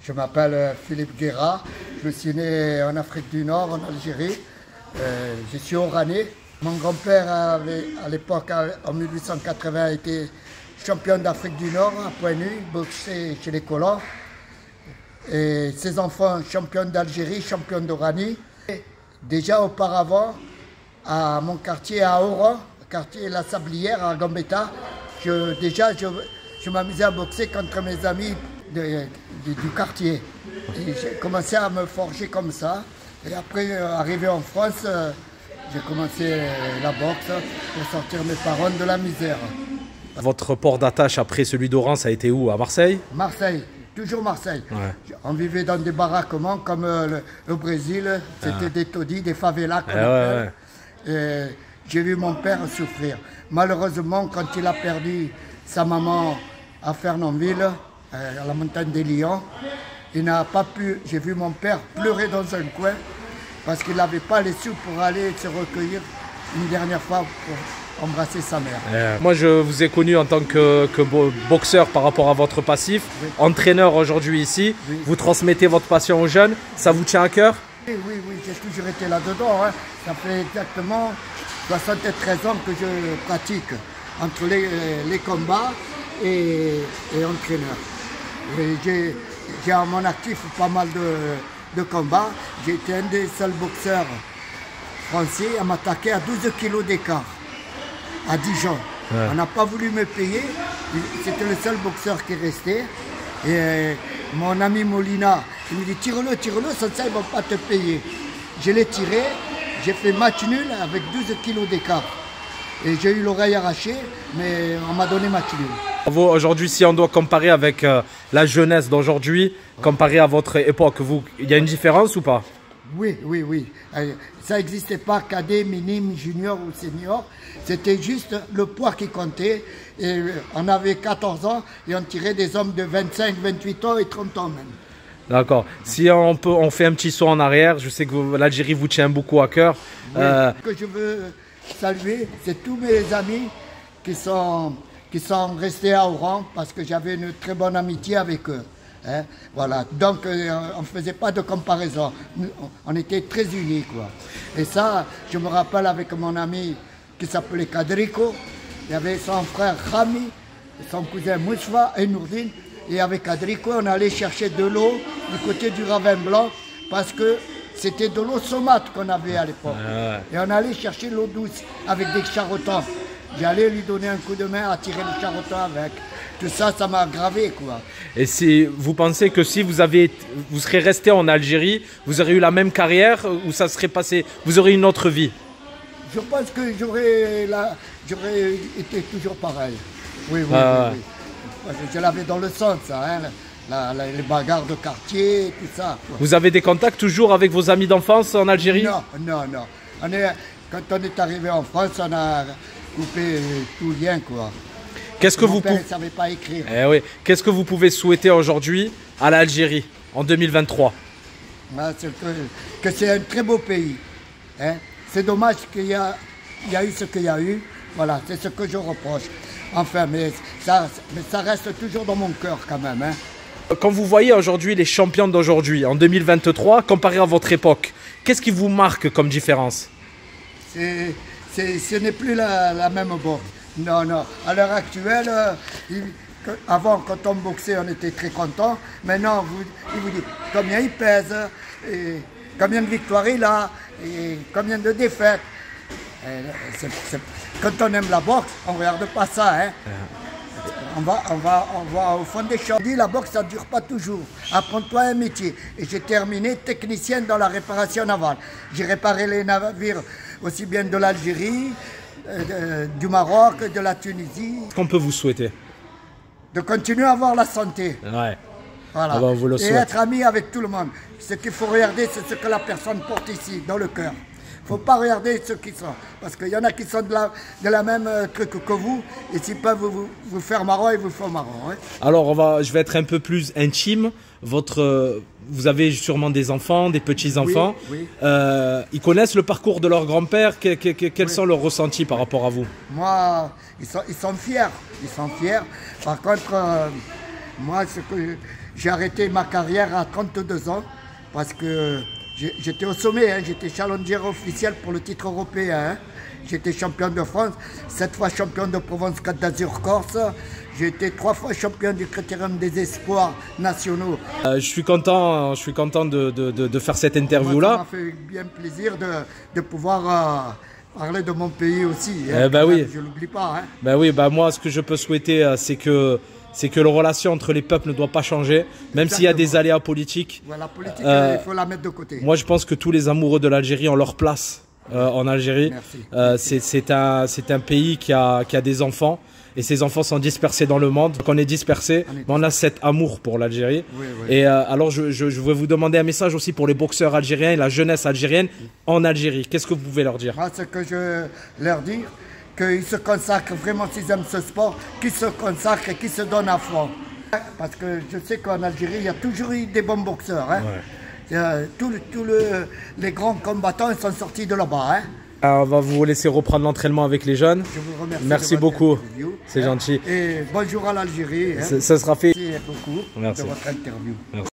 Je m'appelle Philippe Guerra, je suis né en Afrique du Nord, en Algérie. Je suis oranais. Mon grand-père avait, à l'époque, en 1880, été champion d'Afrique du Nord à point nu, boxé chez les colons. Et ses enfants, champions d'Algérie, champions d'Oranie. Déjà auparavant, à mon quartier à Oran, quartier La Sablière à Gambetta, je m'amusais à boxer contre mes amis du quartier. Et j'ai commencé à me forger comme ça. Et après, arrivé en France, j'ai commencé la boxe pour sortir mes parents de la misère. Votre port d'attache après celui d'Oran, ça a été où? À Marseille? Marseille, toujours Marseille. Ouais. On vivait dans des baraquements comme le Brésil, c'était des taudis, des favelas qu'on appelle. Et j'ai vu mon père souffrir. Malheureusement, quand il a perdu sa maman à Fernandville, à la montagne des Lions, il n'a pas pu. J'ai vu mon père pleurer dans un coin parce qu'il n'avait pas les sous pour aller se recueillir une dernière fois pour embrasser sa mère. Moi, je vous ai connu en tant que boxeur par rapport à votre passif, oui. Entraîneur aujourd'hui ici. Oui. Vous transmettez votre passion aux jeunes. Ça vous tient à cœur? Oui, j'ai toujours été là-dedans. Hein. Ça fait exactement 73 ans que je pratique entre les combats et entraîneur. J'ai à mon actif pas mal de combats. J'ai été un des seuls boxeurs français à m'attaquer à 12 kilos d'écart à Dijon. Ouais. On n'a pas voulu me payer. C'était le seul boxeur qui restait. Et mon ami Molina, il me dit tire-le, sans ça ils ne vont pas te payer. Je l'ai tiré, j'ai fait match nul avec 12 kilos d'écart. Et j'ai eu l'oreille arrachée, mais on m'a donné match nul. Aujourd'hui, si on doit comparer avec la jeunesse d'aujourd'hui, comparé à votre époque, il y a une différence ou pas? Oui. Ça n'existait pas cadet, minime, junior ou senior. C'était juste le poids qui comptait. Et on avait 14 ans et on tirait des hommes de 25, 28 ans et 30 ans même. D'accord. Si on fait un petit saut en arrière, je sais que l'Algérie vous tient beaucoup à cœur. Oui, ce que je veux saluer, c'est tous mes amis qui sont restés à Oran parce que j'avais une très bonne amitié avec eux. Hein, voilà, donc on ne faisait pas de comparaison, on était très unis quoi. Et ça, je me rappelle avec mon ami qui s'appelait Kadriko, il y avait son frère Khami, son cousin Mouchva et Nourdine, et avec Kadriko on allait chercher de l'eau du côté du Ravin Blanc parce que c'était de l'eau saumâtre qu'on avait à l'époque. Et on allait chercher l'eau douce avec des charretons. J'allais lui donner un coup de main à tirer le charreton avec. Tout ça, ça m'a gravé quoi. Et si vous pensez que si vous serez resté en Algérie, vous aurez eu la même carrière ou ça serait passé, vous aurez une autre vie? Je pense que j'aurais été toujours pareil. Oui. Je l'avais dans le sang, ça, hein, les bagarres de quartier, tout ça. Quoi. Vous avez des contacts toujours avec vos amis d'enfance en Algérie? Non. Quand on est arrivé en France, on a coupé tout lien quoi. Mon père ne savait pas écrire. Oui. Qu'est-ce que vous pouvez souhaiter aujourd'hui à l'Algérie en 2023? Que c'est un très beau pays. Hein. C'est dommage qu'il y a eu ce qu'il y a eu. Voilà, c'est ce que je reproche. Enfin, mais ça reste toujours dans mon cœur quand même. Hein. Quand vous voyez aujourd'hui les champions d'aujourd'hui, en 2023, comparé à votre époque, qu'est-ce qui vous marque comme différence? Ce n'est plus la même boxe. Non. À l'heure actuelle, avant, quand on boxait, on était très content. Maintenant, il vous dit combien il pèse, et combien de victoires il a, et combien de défaites. Quand on aime la boxe, on ne regarde pas ça. Hein. On va au fond des choses. La boxe, ça ne dure pas toujours. Apprends-toi un métier. Et j'ai terminé technicien dans la réparation navale. J'ai réparé les navires aussi bien de l'Algérie, du Maroc, de la Tunisie. Qu'est-ce qu'on peut vous souhaiter? De continuer à avoir la santé. Ouais. Voilà. Ah bah, vous le et être ami avec tout le monde. Ce qu'il faut regarder, c'est ce que la personne porte ici, dans le cœur. Il ne faut pas regarder ceux qui sont. Parce qu'il y en a qui sont de la même truc que vous. Et s'ils peuvent vous faire marron, ils vous font marron. Hein. Alors, je vais être un peu plus intime. Vous avez sûrement des enfants, des petits-enfants. Oui. Ils connaissent le parcours de leur grand-père. Quels sont leurs ressentis par rapport à vous? Moi, ils sont fiers. Par contre, moi, ce que J'ai arrêté ma carrière à 32 ans parce que j'étais au sommet, hein, j'étais challenger officiel pour le titre européen. Hein. J'étais champion de France, 7 fois champion de Provence Côte d'Azur Corse. J'ai été 3 fois champion du Critérium des espoirs nationaux. Je suis content de faire cette interview-là. Ça m'a fait bien plaisir de pouvoir parler de mon pays aussi. Hein, bah oui. Je ne l'oublie pas. Hein. Ben oui, moi ce que je peux souhaiter, c'est que la relation entre les peuples ne doit pas changer, même s'il y a des aléas politiques. Ouais, la politique, il faut la mettre de côté. Moi, je pense que tous les amoureux de l'Algérie ont leur place en Algérie. C'est un pays qui a des enfants. Et ces enfants sont dispersés dans le monde. Donc on est dispersés, mais on a cet amour pour l'Algérie. Oui, oui. Et alors je vais vous demander un message aussi pour les boxeurs algériens et la jeunesse algérienne en Algérie. Qu'est-ce que vous pouvez leur dire? Moi, ce que je leur dis, qu'ils se consacrent vraiment, s'ils aiment ce sport, qu'ils se consacrent et qu'ils se donnent à fond. Parce que je sais qu'en Algérie, il y a toujours eu des bons boxeurs. Hein. Ouais. Tous les grands combattants ils sont sortis de là-bas. Hein. Alors, on va vous laisser reprendre l'entraînement avec les jeunes. Je vous remercie. Merci beaucoup. C'est gentil. Et bonjour à l'Algérie. Ça sera fait. Merci beaucoup de votre interview. Merci.